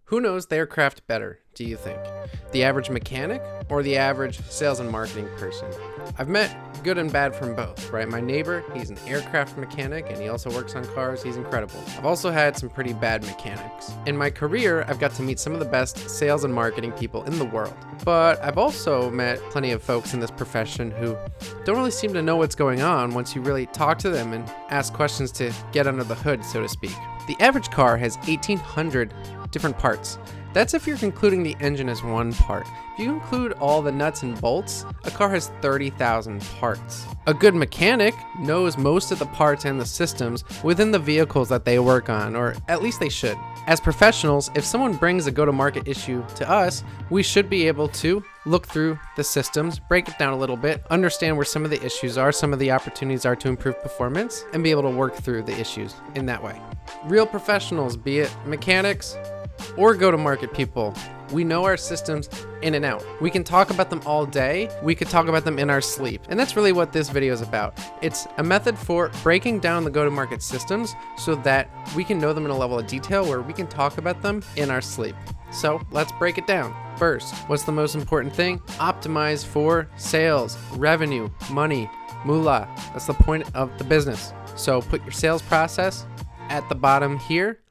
Who knows their craft better, do you think? The average mechanic or the average sales and marketing person? I've met good and bad from both, right? My neighbor, he's an aircraft mechanic and he also works on cars. He's incredible. I've also had some pretty bad mechanics. In my career, I've got to meet some of the best sales and marketing people in the world. But I've also met plenty of folks in this profession who don't really seem to know what's going on once you really talk to them and ask questions to get under the hood, so to speak. The average car has 1,800 different parts. That's if you're including the engine as one part. If you include all the nuts and bolts, a car has 30,000 parts. A good mechanic knows most of the parts and the systems within the vehicles that they work on, or at least they should. As professionals, if someone brings a go-to-market issue to us, we should be able to look through the systems, break it down a little bit, understand where some of the issues are, some of the opportunities are to improve performance, and be able to work through the issues in that way. Real professionals, be it mechanics or go-to-market people, we know our systems in and out. We can talk about them all day. We could talk about them in our sleep. And that's really what this video is about. It's a method for breaking down the go-to-market systems so that we can know them in a level of detail where we can talk about them in our sleep. So let's break it down. First, what's the most important thing? Optimize for sales, revenue, money, moolah. That's the point of the business. So put your sales process at the bottom here,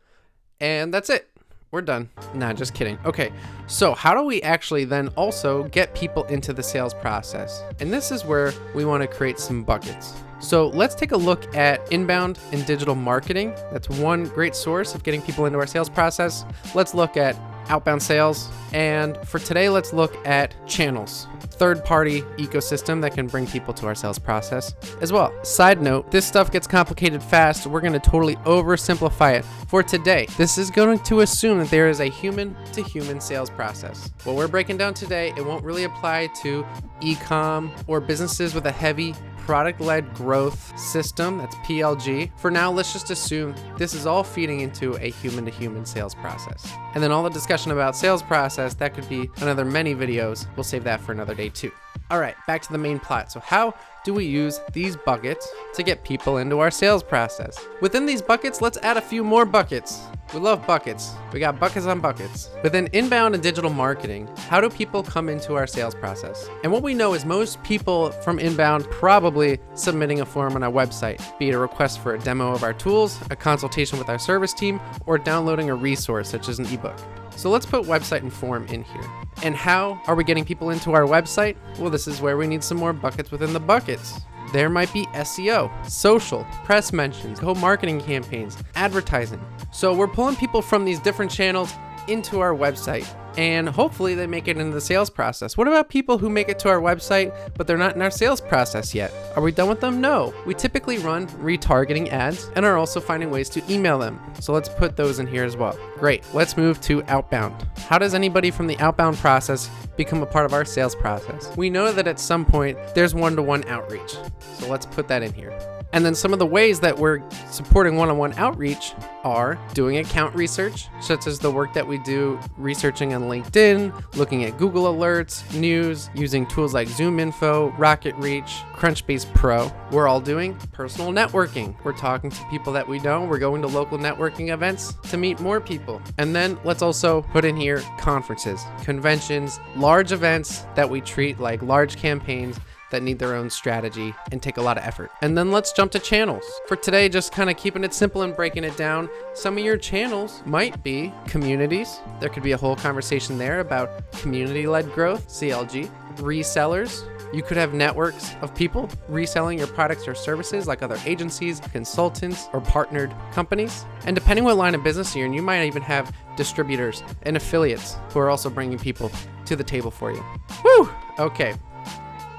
and that's it. We're done. Nah, just kidding. Okay, so how do we actually then also get people into the sales process? And this is where we want to create some buckets. So let's take a look at inbound and digital marketing. That's one great source of getting people into our sales process. Let's look at outbound sales. And for today, let's look at channels. Third-party ecosystem that can bring people to our sales process as well. Side note, this stuff gets complicated fast. We're going to totally oversimplify it for today. This is going to assume that there is a human-to-human sales process. What we're breaking down today, it won't really apply to e-com or businesses with a heavy product-led growth system, that's PLG. For now, let's just assume this is all feeding into a human-to-human sales process. And then all the discussion about sales process, that could be another many videos. We'll save that for another day too. All right, back to the main plot. So how do we use these buckets to get people into our sales process? Within these buckets, let's add a few more buckets. We love buckets. We got buckets on buckets. Within inbound and digital marketing, how do people come into our sales process? And what we know is most people from inbound probably submitting a form on our website, be it a request for a demo of our tools, a consultation with our service team, or downloading a resource such as an ebook. So let's put website and form in here. And how are we getting people into our website? Well, this is where we need some more buckets within the buckets. There might be SEO, social, press mentions, co-marketing campaigns, advertising. So we're pulling people from these different channels into our website, and hopefully they make it into the sales process. What about people who make it to our website, but they're not in our sales process yet? Are we done with them? No. We typically run retargeting ads and are also finding ways to email them. So let's put those in here as well. Great. Let's move to outbound. How does anybody from the outbound process become a part of our sales process? We know that at some point there's one-to-one outreach. So let's put that in here. And then some of the ways that we're supporting one-on-one outreach are doing account research, such as the work that we do researching on LinkedIn, looking at Google Alerts, news, using tools like Zoom Info, Rocket Reach, Crunchbase Pro. We're all doing personal networking. We're talking to people that we know. We're going to local networking events to meet more people. And then let's also put in here conferences, conventions, large events that we treat like large campaigns that need their own strategy and take a lot of effort. And then let's jump to channels. For today, just kind of keeping it simple and breaking it down. Some of your channels might be communities. There could be a whole conversation there about community-led growth, CLG, resellers. You could have networks of people reselling your products or services like other agencies, consultants, or partnered companies. And depending what line of business you're in, you might even have distributors and affiliates who are also bringing people to the table for you. Woo! Okay.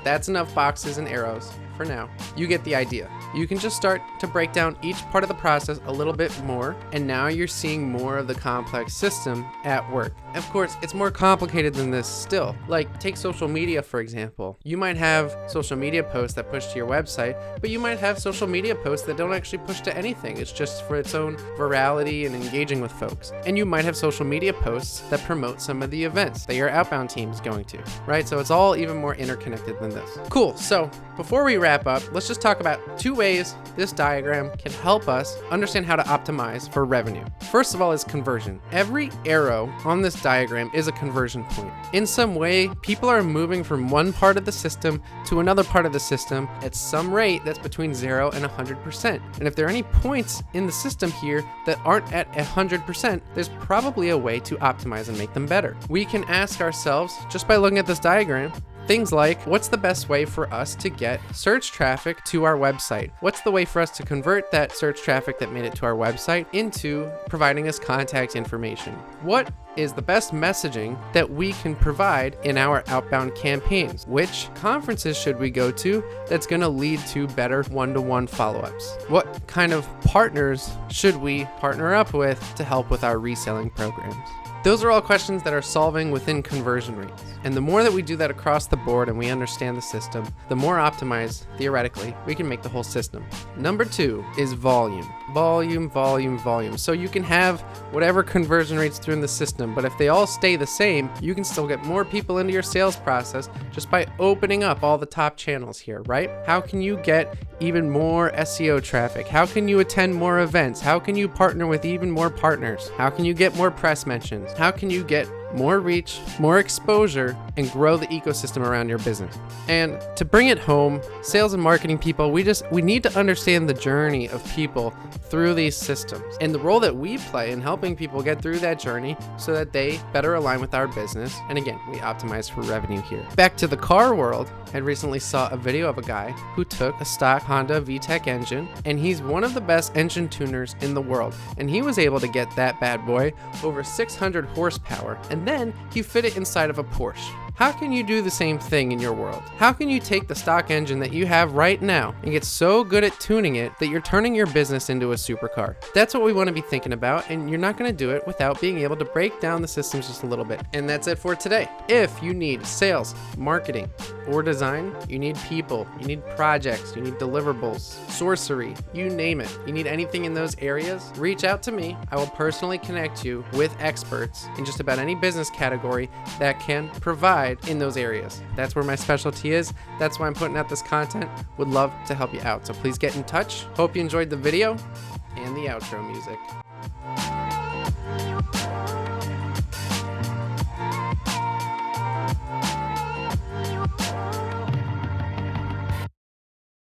That's enough boxes and arrows for now. You get the idea. You can just start to break down each part of the process a little bit more, and now you're seeing more of the complex system at work. Of course, it's more complicated than this still. Like, take social media, for example. You might have social media posts that push to your website, but you might have social media posts that don't actually push to anything. It's just for its own virality and engaging with folks. And you might have social media posts that promote some of the events that your outbound team is going to, right? So it's all even more interconnected than this. Cool. So before we wrap up, let's just talk about two ways ways this diagram can help us understand how to optimize for revenue. First of all is conversion. Every arrow on this diagram is a conversion point. In some way, people are moving from one part of the system to another part of the system at some rate that's between 0 and 100%. And if there are any points in the system here that aren't at 100%, there's probably a way to optimize and make them better. We can ask ourselves, just by looking at this diagram, things like, what's the best way for us to get search traffic to our website? What's the way for us to convert that search traffic that made it to our website into providing us contact information? What is the best messaging that we can provide in our outbound campaigns? Which conferences should we go to that's going to lead to better one-to-one follow-ups? What kind of partners should we partner up with to help with our reselling programs? Those are all questions that are solving within conversion rates. And the more that we do that across the board and we understand the system, the more optimized, theoretically, we can make the whole system. Number 2 is volume. Volume. So you can have whatever conversion rates through in the system, but if they all stay the same, you can still get more people into your sales process just by opening up all the top channels here, right? How can you get even more SEO traffic? How can you attend more events? How can you partner with even more partners? How can you get more press mentions? How can you get more reach, more exposure, and grow the ecosystem around your business? And to bring it home, sales and marketing people, we need to understand the journey of people through these systems and the role that we play in helping people get through that journey so that they better align with our business. And again, we optimize for revenue here. Back to the car world, I recently saw a video of a guy who took a stock Honda VTEC engine, and he's one of the best engine tuners in the world. And he was able to get that bad boy over 600 horsepower, and then he fit it inside of a Porsche. How can you do the same thing in your world? How can you take the stock engine that you have right now and get so good at tuning it that you're turning your business into a supercar? That's what we want to be thinking about, and you're not going to do it without being able to break down the systems just a little bit. And that's it for today. If you need sales, marketing, or design, you need people, you need projects, you need deliverables, sorcery, you name it. You need anything in those areas, reach out to me. I will personally connect you with experts in just about any business category that can provide in those areas. That's where my specialty is. That's why I'm putting out this content. Would love to help you out. So please get in touch. Hope you enjoyed the video and the outro music.